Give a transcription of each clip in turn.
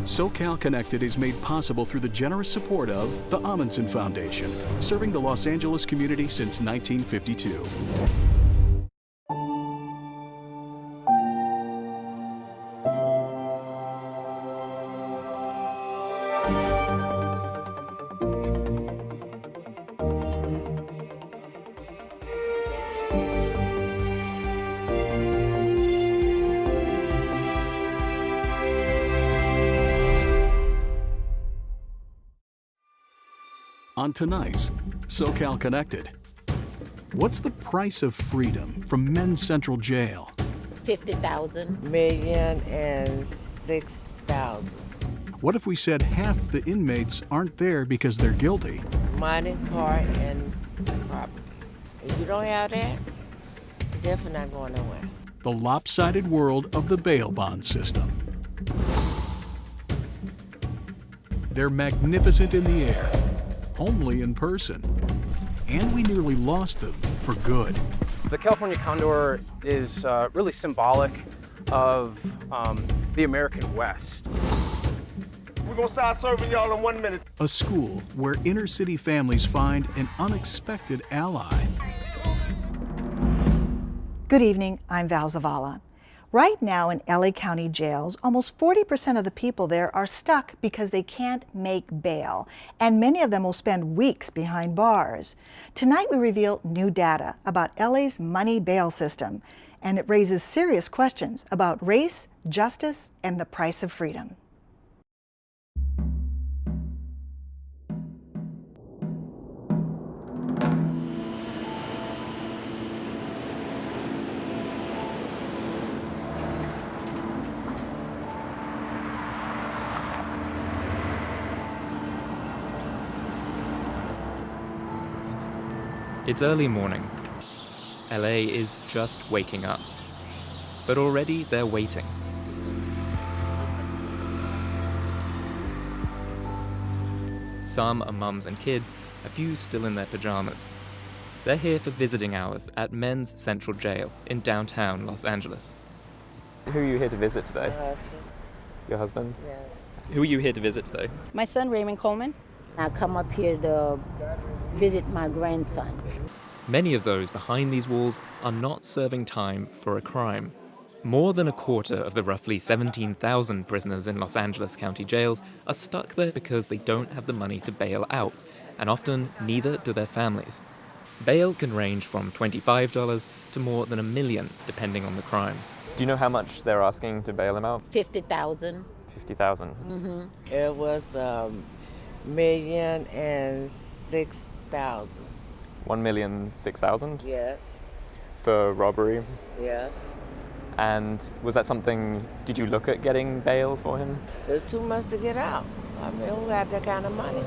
SoCal Connected is made possible through the generous support of the Amundsen Foundation, serving the Los Angeles community since 1952. On tonight's SoCal Connected, what's the price of freedom from Men's Central Jail? 50,000. $1,006,000. What if we said half the inmates aren't there because they're guilty? Money, car, and property. If you don't have that, you're definitely not going nowhere. The lopsided world of the bail bond system. They're magnificent in the air, homely in person, and we nearly lost them for good. The California Condor is really symbolic of the American West. We're gonna start serving y'all in 1 minute. A school where inner city families find an unexpected ally. Good evening, I'm Val Zavala. Right now in LA County jails, almost 40% of the people there are stuck because they can't make bail, and many of them will spend weeks behind bars. Tonight we reveal new data about LA's money bail system, and it raises serious questions about race, justice, and the price of freedom. It's early morning. LA is just waking up. But already they're waiting. Some are mums and kids, a few still in their pajamas. They're here for visiting hours at Men's Central Jail in downtown Los Angeles. Who are you here to visit today? My husband. Your husband? Yes. Who are you here to visit today? My son, Raymond Coleman. I come up here to visit my grandson. Many of those behind these walls are not serving time for a crime. More than a quarter of the roughly 17,000 prisoners in Los Angeles County jails are stuck there because they don't have the money to bail out, and often neither do their families. Bail can range from $25 to more than $1 million, depending on the crime. Do you know how much they're asking to bail him out? 50,000. 50,000. Mm-hmm. It was $1,006,000. 1,006,000 Yes. for robbery. Yes. And was that something, did you look at getting bail for him? It's too much to get out. I mean, who had that kind of money?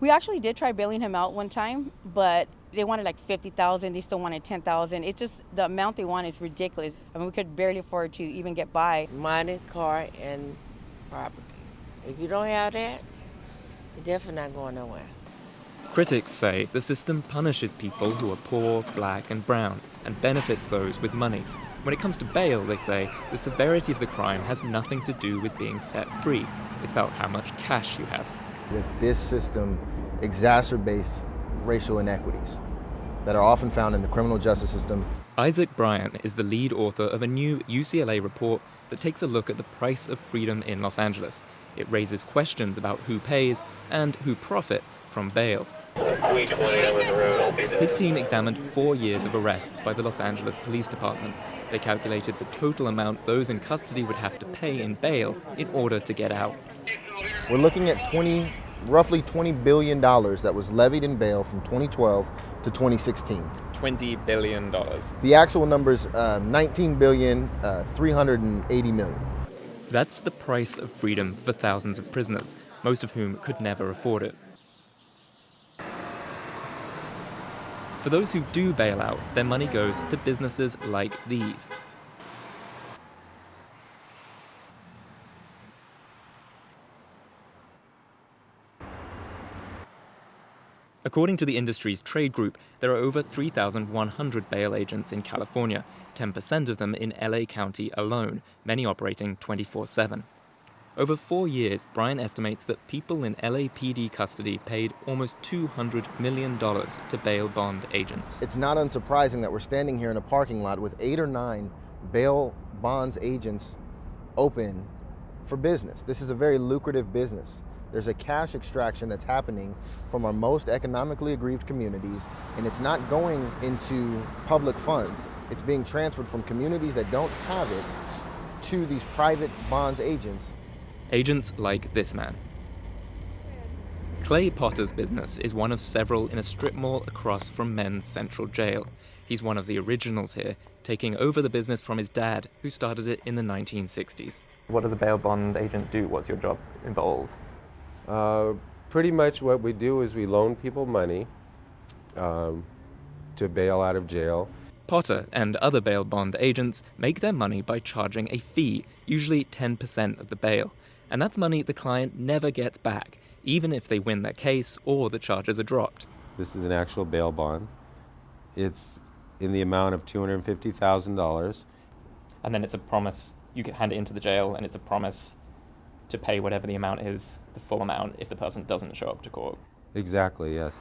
We actually did try bailing him out one time, but they wanted like 50,000. They still wanted 10,000. It's just the amount they want is ridiculous. I mean, we could barely afford to even get by. Money, car, and property. If you don't have that, you're definitely not going nowhere. Critics say the system punishes people who are poor, black, and brown, and benefits those with money. When it comes to bail, they say, the severity of the crime has nothing to do with being set free. It's about how much cash you have. That this system exacerbates racial inequities that are often found in the criminal justice system. Isaac Bryan is the lead author of a new UCLA report that takes a look at the price of freedom in Los Angeles. It raises questions about who pays and who profits from bail. His team examined 4 years of arrests by the Los Angeles Police Department. They calculated the total amount those in custody would have to pay in bail in order to get out. We're looking at roughly $20 billion that was levied in bail from 2012 to 2016. $20 billion. The actual number's $19,380 million. That's the price of freedom for thousands of prisoners, most of whom could never afford it. For those who do bail out, their money goes to businesses like these. According to the industry's trade group, there are over 3,100 bail agents in California, 10% of them in LA County alone, many operating 24/7. Over 4 years, Brian estimates that people in LAPD custody paid almost $200 million to bail bond agents. It's not unsurprising that we're standing here in a parking lot with 8 or 9 bail bonds agents open for business. This is a very lucrative business. There's a cash extraction that's happening from our most economically aggrieved communities, and it's not going into public funds. It's being transferred from communities that don't have it to these private bonds agents. Agents like this man. Clay Potter's business is one of several in a strip mall across from Men's Central Jail. He's one of the originals here, taking over the business from his dad, who started it in the 1960s. What does a bail bond agent do? What's your job involved? Pretty much what we do is we loan people money to bail out of jail. Potter and other bail bond agents make their money by charging a fee, usually 10% of the bail. And that's money the client never gets back, even if they win their case or the charges are dropped. This is an actual bail bond. It's in the amount of $250,000. And then it's a promise, you can hand it into the jail, and it's a promise to pay whatever the amount is, the full amount, if the person doesn't show up to court. Exactly, yes.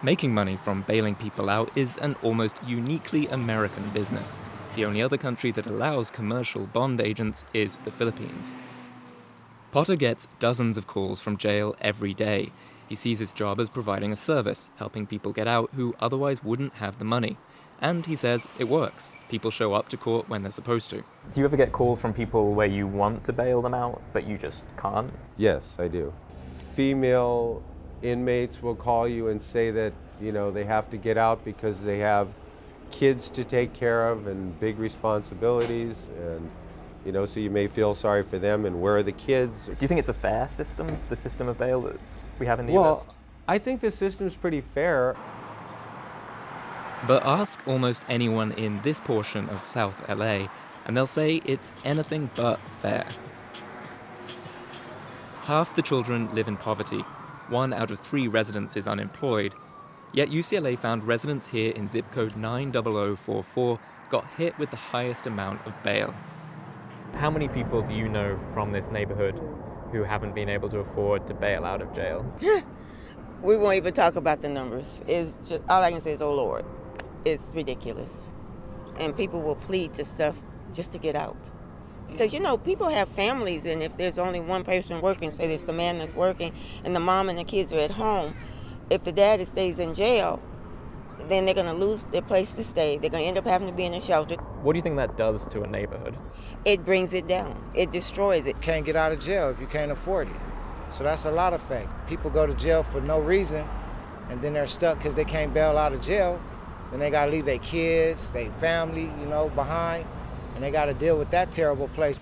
Making money from bailing people out is an almost uniquely American business. The only other country that allows commercial bond agents is the Philippines. Potter gets dozens of calls from jail every day. He sees his job as providing a service, helping people get out who otherwise wouldn't have the money. And he says it works. People show up to court when they're supposed to. Do you ever get calls from people where you want to bail them out, but you just can't? Yes, I do. Female inmates will call you and say that, they have to get out because they have kids to take care of and big responsibilities, and so you may feel sorry for them, and where are the kids? Do you think it's a fair system, the system of bail that we have in the US? Well, I think the system's pretty fair. But ask almost anyone in this portion of South LA, and they'll say it's anything but fair. Half the children live in poverty. 1 out of 3 residents is unemployed. Yet UCLA found residents here in zip code 90044 got hit with the highest amount of bail. How many people do you know from this neighborhood who haven't been able to afford to bail out of jail? We won't even talk about the numbers. It's just, all I can say is, oh Lord, it's ridiculous. And people will plead to stuff just to get out. Because, people have families, and if there's only one person working, say there's the man that's working, and the mom and the kids are at home, if the daddy stays in jail, then they're going to lose their place to stay. They're going to end up having to be in a shelter. What do you think that does to a neighborhood? It brings it down. It destroys it. Can't get out of jail if you can't afford it. So that's a lot of fact. People go to jail for no reason, and then they're stuck because they can't bail out of jail. Then they got to leave their kids, their family, behind, and they got to deal with that terrible place.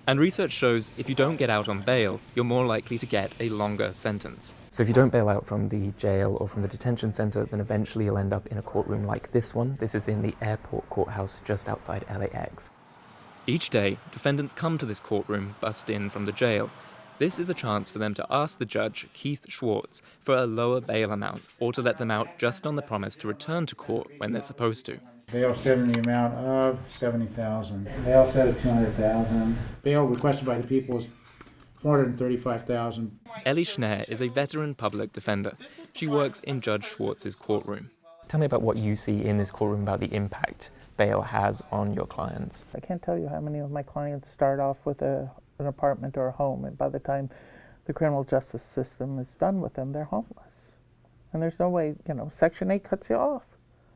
And research shows if you don't get out on bail, you're more likely to get a longer sentence. So if you don't bail out from the jail or from the detention center, then eventually you'll end up in a courtroom like this one. This is in the airport courthouse just outside LAX. Each day, defendants come to this courtroom, bust in from the jail. This is a chance for them to ask the judge, Keith Schwartz, for a lower bail amount, or to let them out just on the promise to return to court when they're supposed to. Bail set in the amount of $70,000. Bail set at $200,000. Bail requested by the people is $435,000. Ellie Schneer is a veteran public defender. She works in Judge Schwartz's courtroom. Tell me about what you see in this courtroom about the impact bail has on your clients. I can't tell you how many of my clients start off with an apartment or a home, and by the time the criminal justice system is done with them, they're homeless. And there's no way, Section 8 cuts you off.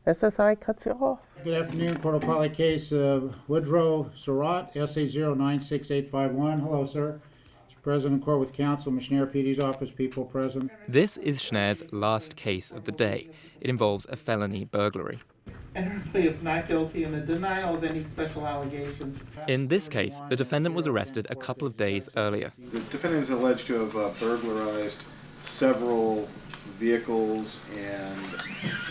SSI cuts you off. Good afternoon, court will call a case Woodrow Surratt, SA 0968851. Hello, sir. President Court with counsel, Missionary PD's office, people present. This is Schneer's last case of the day. It involves a felony burglary. And plea of not guilty and a denial of any special allegations. In this case, the defendant was arrested a couple of days earlier. The defendant is alleged to have burglarized several vehicles and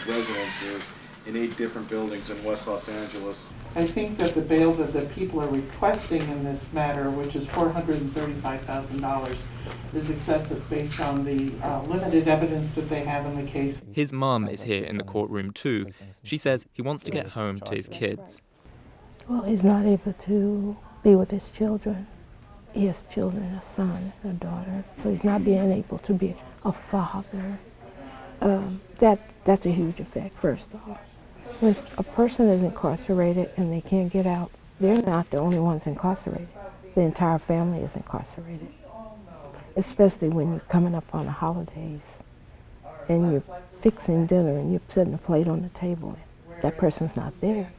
residences in 8 different buildings in West Los Angeles. I think that the bail that the people are requesting in this matter, which is $435,000, is excessive based on the limited evidence that they have in the case. His mom is here in the courtroom too. She says he wants to get home to his kids. Well, he's not able to be with his children He has children, a son, a daughter, so he's not being able to be a father. That's a huge effect, first of all. When a person is incarcerated and they can't get out, they're not the only ones incarcerated. The entire family is incarcerated, especially when you're coming up on the holidays and you're fixing dinner and you're setting a plate on the table. That person's not there.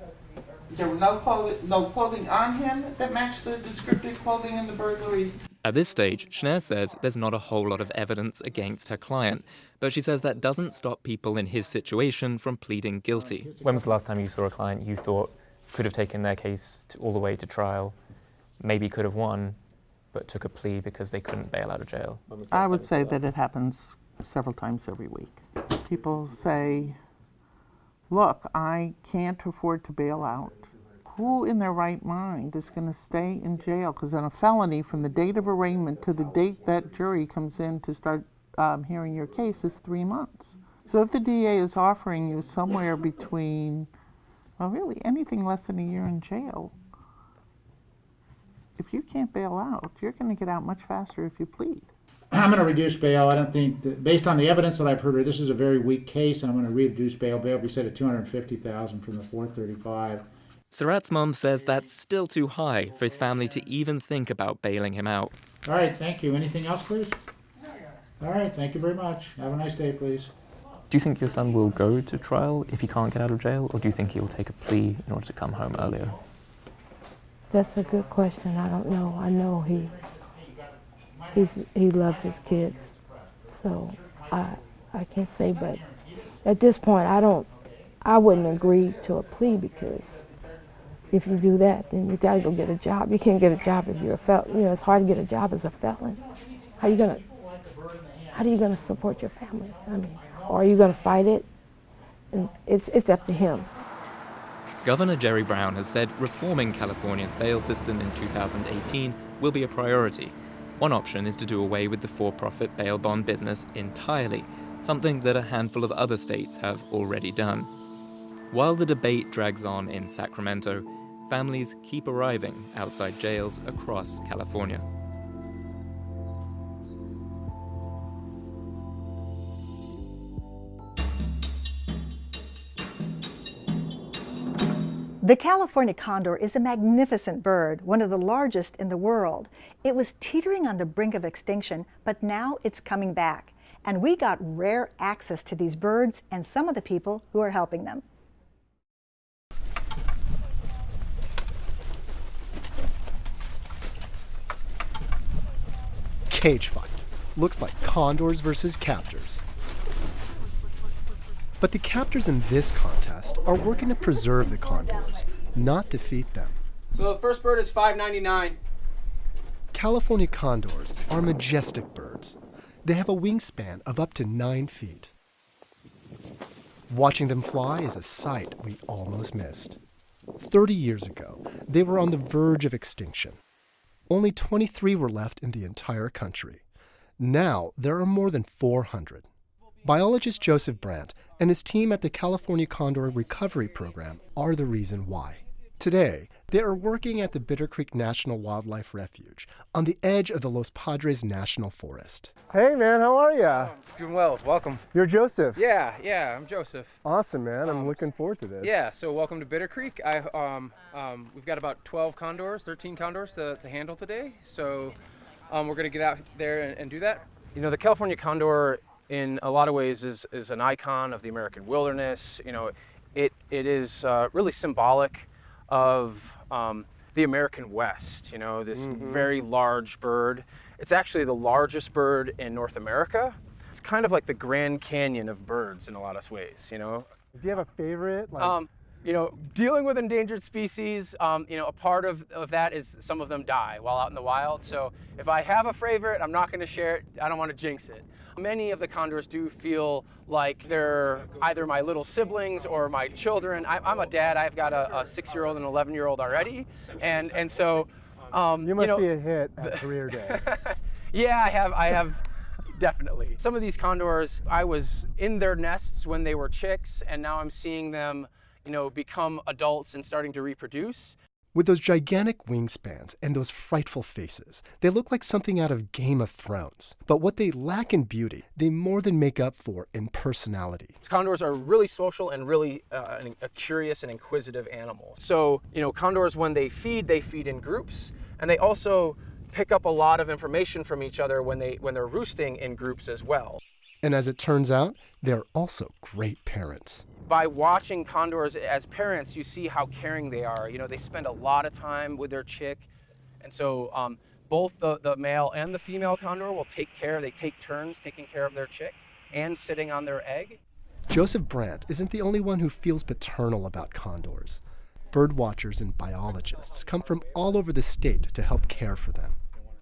There were no clothing on him that matched the descriptive clothing in the burglaries. At this stage, Schneier says there's not a whole lot of evidence against her client, but she says that doesn't stop people in his situation from pleading guilty. When was the last time you saw a client you thought could have taken their case all the way to trial, maybe could have won, but took a plea because they couldn't bail out of jail? I would say that it happens several times every week. People say, look, I can't afford to bail out. Who in their right mind is going to stay in jail? Because on a felony, from the date of arraignment to the date that jury comes in to start hearing your case is 3 months. So if the DA is offering you somewhere between, well, really anything less than a year in jail, if you can't bail out, you're going to get out much faster if you plead. I'm going to reduce bail. I don't think, that, based on the evidence that I've heard, this is a very weak case, and I'm going to reduce bail. Bail will be set at $250,000 from the $435,000. Sarat's mom says that's still too high for his family to even think about bailing him out. All right, thank you. Anything else, please? All right, thank you very much. Have a nice day, please. Do you think your son will go to trial if he can't get out of jail, or do you think he'll take a plea in order to come home earlier? That's a good question. I don't know. I know he loves his kids, so I can't say. But at this point, I wouldn't agree to a plea, because if you do that, then you got to go get a job. You can't get a job if you're a felon. You know, it's hard to get a job as a felon. How are you gonna support your family? I mean, or are you gonna fight it? And it's up to him. Governor Jerry Brown has said reforming California's bail system in 2018 will be a priority. One option is to do away with the for-profit bail bond business entirely, something that a handful of other states have already done. While the debate drags on in Sacramento, families keep arriving outside jails across California. The California condor is a magnificent bird, one of the largest in the world. It was teetering on the brink of extinction, but now it's coming back. And we got rare access to these birds and some of the people who are helping them. Cage fight. Looks like condors versus captors. But the captors in this contest are working to preserve the condors, not defeat them. So the first bird is $5.99. California condors are majestic birds. They have a wingspan of up to 9 feet. Watching them fly is a sight we almost missed. 30 years ago, they were on the verge of extinction. Only 23 were left in the entire country. Now, there are more than 400. Biologist Joseph Brandt and his team at the California Condor Recovery Program are the reason why. Today, they are working at the Bitter Creek National Wildlife Refuge on the edge of the Los Padres National Forest. Hey man, how are ya? Doing well, welcome. You're Joseph? Yeah, I'm Joseph. Awesome, man. I'm looking forward to this. Yeah, so welcome to Bitter Creek. We've got about 13 condors to handle today. So we're gonna get out there and do that. You know, the California condor in a lot of ways is an icon of the American wilderness. You know, it is really symbolic of the American West, you know, this very large bird. It's actually the largest bird in North America. It's kind of like the Grand Canyon of birds in a lot of ways, you know. Do you have a favorite? You know, dealing with endangered species, you know, a part of that is some of them die while out in the wild. So if I have a favorite, I'm not going to share it. I don't want to jinx it. Many of the condors do feel like they're either my little siblings or my children. I'm a dad. I've got a 6-year-old and an 11-year-old already. And so... you must be a hit at career day. Yeah, I have definitely. Some of these condors, I was in their nests when they were chicks, and now I'm seeing them, you know, become adults and starting to reproduce. With those gigantic wingspans and those frightful faces, they look like something out of Game of Thrones. But what they lack in beauty, they more than make up for in personality. Condors are really social and really a curious and inquisitive animal. So, condors, when they feed in groups, and they also pick up a lot of information from each other when they're roosting in groups as well. And as it turns out, they're also great parents. By watching condors as parents, you see how caring they are. They spend a lot of time with their chick. And so both the male and the female condor will take turns taking care of their chick and sitting on their egg. Joseph Brandt isn't the only one who feels paternal about condors. Bird watchers and biologists come from all over the state to help care for them.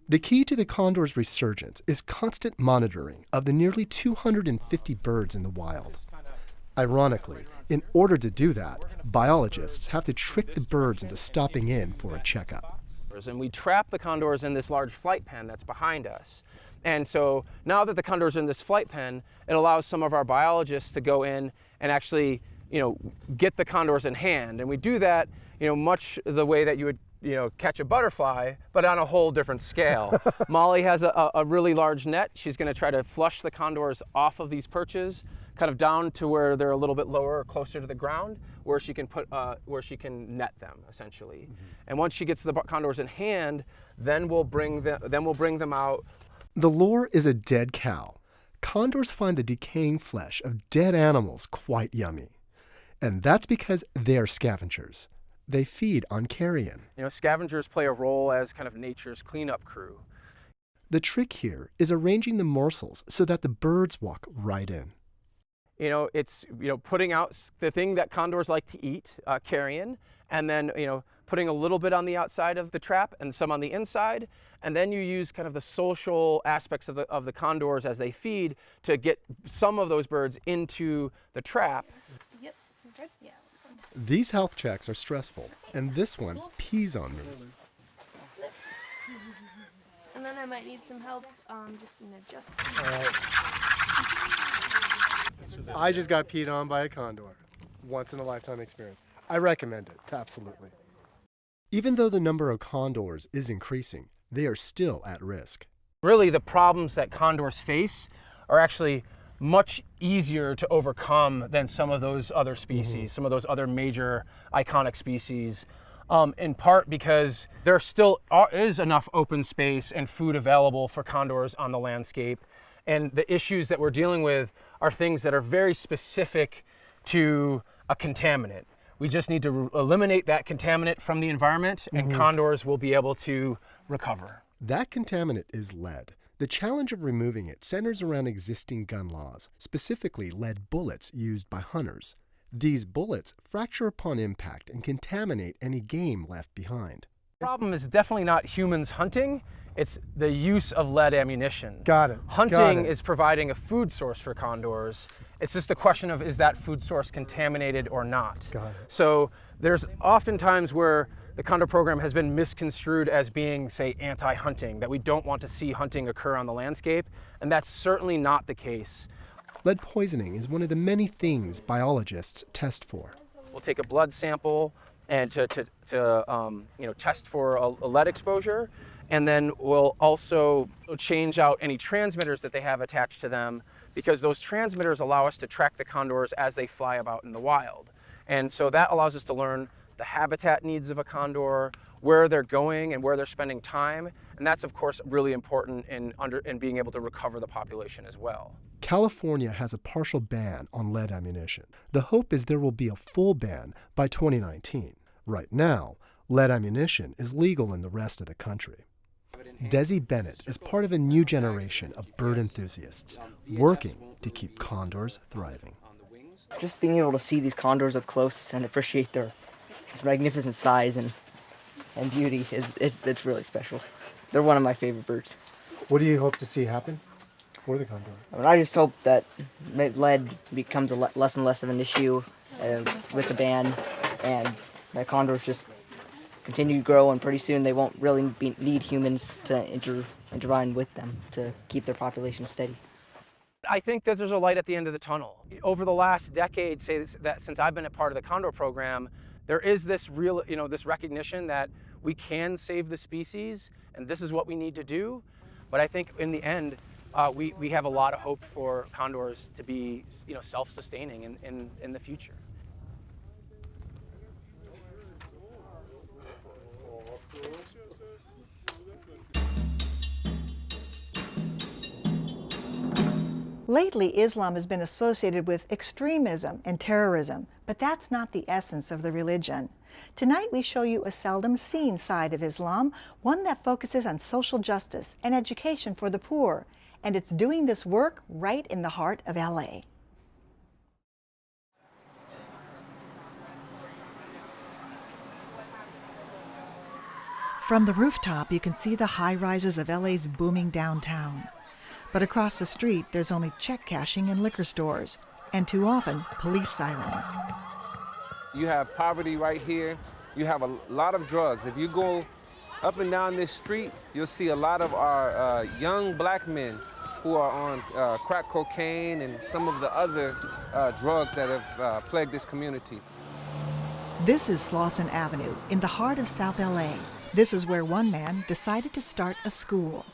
The key to the condor's resurgence is constant monitoring of the nearly 250 birds in the wild. Ironically, in order to do that, biologists have to trick the birds into stopping in for a checkup. And we trap the condors in this large flight pen that's behind us. And so now that the condors are in this flight pen, it allows some of our biologists to go in and actually, get the condors in hand. And we do that, much the way that you would catch a butterfly, but on a whole different scale. Molly has a really large net. She's going to try to flush the condors off of these perches, kind of down to where they're a little bit lower or closer to the ground, where she can net them essentially. Mm-hmm. And once she gets the condors in hand, then we'll bring them out. The lure is a dead cow. Condors find the decaying flesh of dead animals quite yummy. And that's because they're scavengers. They feed on carrion. Scavengers play a role as kind of nature's cleanup crew. The trick here is arranging the morsels so that the birds walk right in. It's putting out the thing that condors like to eat, carrion, and then putting a little bit on the outside of the trap and some on the inside, and then you use kind of the social aspects of the condors as they feed to get some of those birds into the trap. Yep, good. Yeah. These health checks are stressful, and this one pees on me. And then I might need some help just in adjusting. All right. I just got peed on by a condor. Once in a lifetime experience. I recommend it, absolutely. Even though the number of condors is increasing, they are still at risk. Really, the problems that condors face are actually much easier to overcome than some of those other species, some of those other major iconic species, in part because there still is enough open space and food available for condors on the landscape. And the issues that we're dealing with are things that are very specific to a contaminant. We just need to eliminate that contaminant from the environment, and condors will be able to recover. That contaminant is lead. The challenge of removing it centers around existing gun laws, specifically lead bullets used by hunters. These bullets fracture upon impact and contaminate any game left behind. The problem is definitely not humans hunting, it's the use of lead ammunition. Got it. Hunting is providing a food source for condors. It's just a question of, is that food source contaminated or not? Got it. So there's often times where the Condor program has been misconstrued as being, say, anti-hunting, that we don't want to see hunting occur on the landscape, and that's certainly not the case. Lead poisoning is one of the many things biologists test for. We'll take a blood sample and to test for a lead exposure, and then we'll also change out any transmitters that they have attached to them, because those transmitters allow us to track the condors as they fly about in the wild. And so that allows us to learn the habitat needs of a condor, where they're going and where they're spending time. And that's, of course, really important in being able to recover the population as well. California has a partial ban on lead ammunition. The hope is there will be a full ban by 2019. Right now, lead ammunition is legal in the rest of the country. Desi Bennett is part of a new generation of bird enthusiasts working to keep condors thriving. Just being able to see these condors up close and appreciate their magnificent size and beauty it's really special. They're one of my favorite birds. What do you hope to see happen for the condor? I just hope that lead becomes less and less of an issue with the ban, and the condors just continue to grow, and pretty soon they won't really need humans to intervene with them to keep their population steady. I think that there's a light at the end of the tunnel. Over the last decade, say that since I've been a part of the Condor program, there is this real, this recognition that we can save the species, and this is what we need to do. But I think in the end, we have a lot of hope for condors to be, self-sustaining in the future. Lately, Islam has been associated with extremism and terrorism, but that's not the essence of the religion. Tonight, we show you a seldom seen side of Islam, one that focuses on social justice and education for the poor, and it's doing this work right in the heart of LA. From the rooftop, you can see the high-rises of LA's booming downtown. But across the street, there's only check cashing and liquor stores, and too often, police sirens. You have poverty right here. You have a lot of drugs. If you go up and down this street, you'll see a lot of our young black men who are on crack cocaine and some of the other drugs that have plagued this community. This is Slauson Avenue, in the heart of South LA. This is where one man decided to start a school.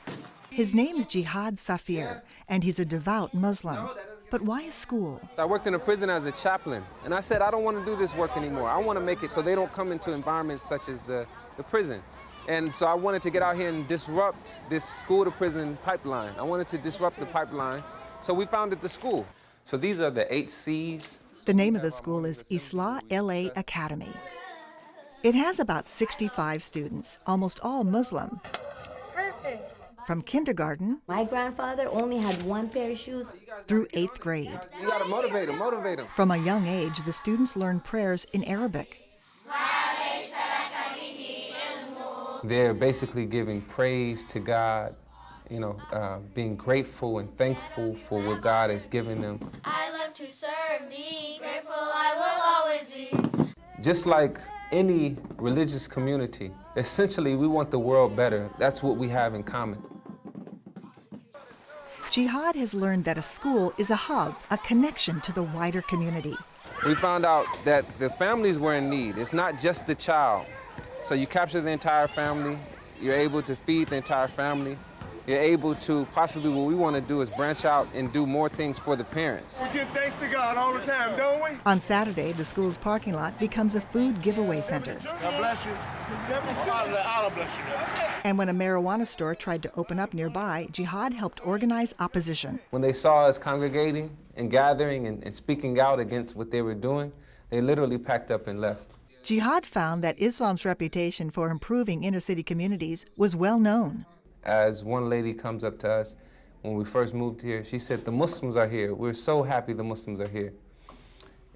His name's Jihad Safir, and he's a devout Muslim. But why a school? I worked in a prison as a chaplain, and I said, I don't want to do this work anymore. I want to make it so they don't come into environments such as the prison. And so I wanted to get out here and disrupt this school-to-prison pipeline. I wanted to disrupt the pipeline, so we founded the school. So these are the 8 C's. The name of the school is Islah LA Academy. It has about 65 students, almost all Muslim. Perfect. From kindergarten, my grandfather only had one pair of shoes, through 8th grade. You gotta motivate them, motivate them. From a young age, the students learn prayers in Arabic. They're basically giving praise to God, being grateful and thankful for what God has given them. I love to serve thee, grateful I will always be. Just like any religious community, essentially we want the world better. That's what we have in common. Jihad has learned that a school is a hub, a connection to the wider community. We found out that the families were in need. It's not just the child. So you capture the entire family, you're able to feed the entire family, you're able to possibly, what we want to do is branch out and do more things for the parents. We give thanks to God all the time, don't we? On Saturday, the school's parking lot becomes a food giveaway center. God bless you. Allah bless you. And when a marijuana store tried to open up nearby, Jihad helped organize opposition. When they saw us congregating and gathering and speaking out against what they were doing, they literally packed up and left. Jihad found that Islam's reputation for improving inner-city communities was well known. As one lady comes up to us when we first moved here, she said, the Muslims are here. We're so happy the Muslims are here.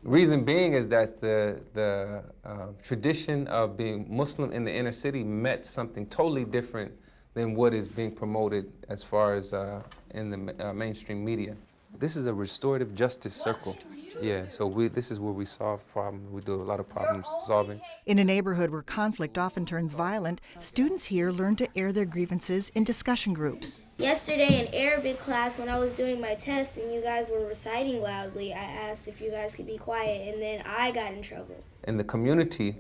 Reason being is that the tradition of being Muslim in the inner city meant something totally different than what is being promoted as far as in the mainstream media. This is a restorative justice circle. Yeah, so this is where we solve problems. We do a lot of problem solving. In a neighborhood where conflict often turns violent, students here learn to air their grievances in discussion groups. Yesterday in Arabic class, when I was doing my test and you guys were reciting loudly, I asked if you guys could be quiet, and then I got in trouble. In the community,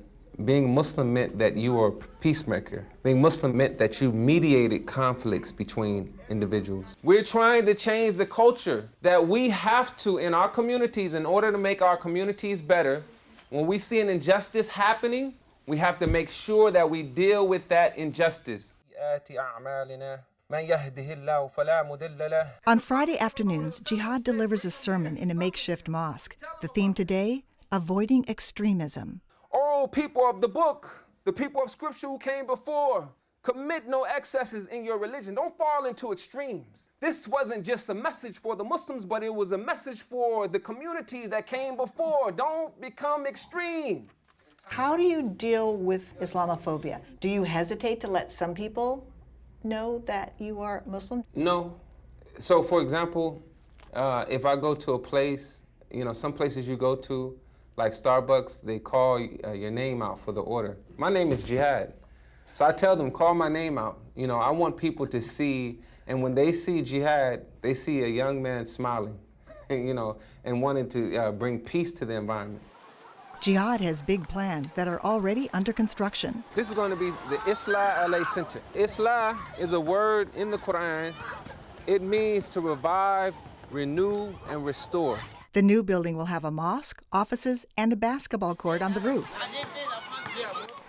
being Muslim meant that you were a peacemaker. Being Muslim meant that you mediated conflicts between individuals. We're trying to change the culture that we have to in our communities in order to make our communities better. When we see an injustice happening, we have to make sure that we deal with that injustice. On Friday afternoons, Jihad delivers a sermon in a makeshift mosque. The theme today, avoiding extremism. Oh, people of the book, the people of scripture who came before, commit no excesses in your religion. Don't fall into extremes. This wasn't just a message for the Muslims, but it was a message for the communities that came before. Don't become extreme. How do you deal with Islamophobia? Do you hesitate to let some people know that you are Muslim? No. So, for example, if I go to a place, some places you go to, like Starbucks, they call your name out for the order. My name is Jihad. So I tell them, call my name out. I want people to see, and when they see Jihad, they see a young man smiling, and wanting to bring peace to the environment. Jihad has big plans that are already under construction. This is going to be the Islah LA Center. Islah is a word in the Quran. It means to revive, renew, and restore. The new building will have a mosque, offices, and a basketball court on the roof.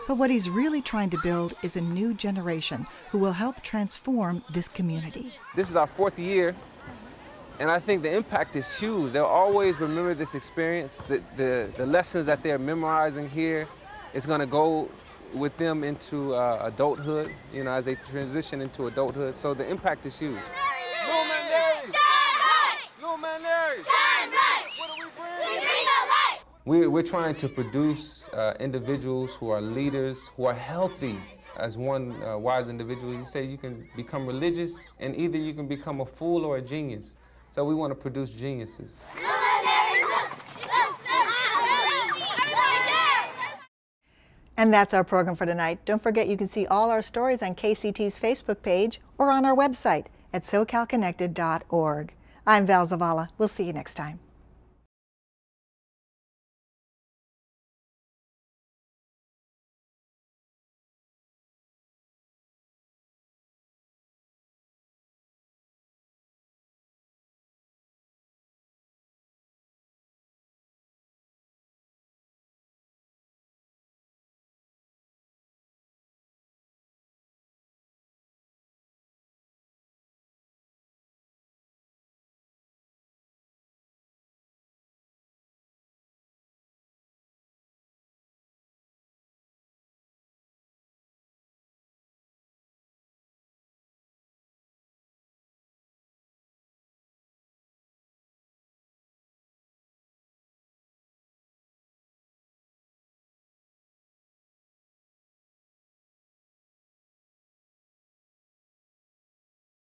But what he's really trying to build is a new generation who will help transform this community. This is our 4th year, and I think the impact is huge. They'll always remember this experience. The lessons that they're memorizing here is going to go with them into adulthood, you know, as they transition into adulthood. So the impact is huge. We're trying to produce individuals who are leaders, who are healthy. As one wise individual, you say you can become religious, and either you can become a fool or a genius. So we want to produce geniuses. And that's our program for tonight. Don't forget you can see all our stories on KCET's Facebook page or on our website at SoCalConnected.org. I'm Val Zavala. We'll see you next time.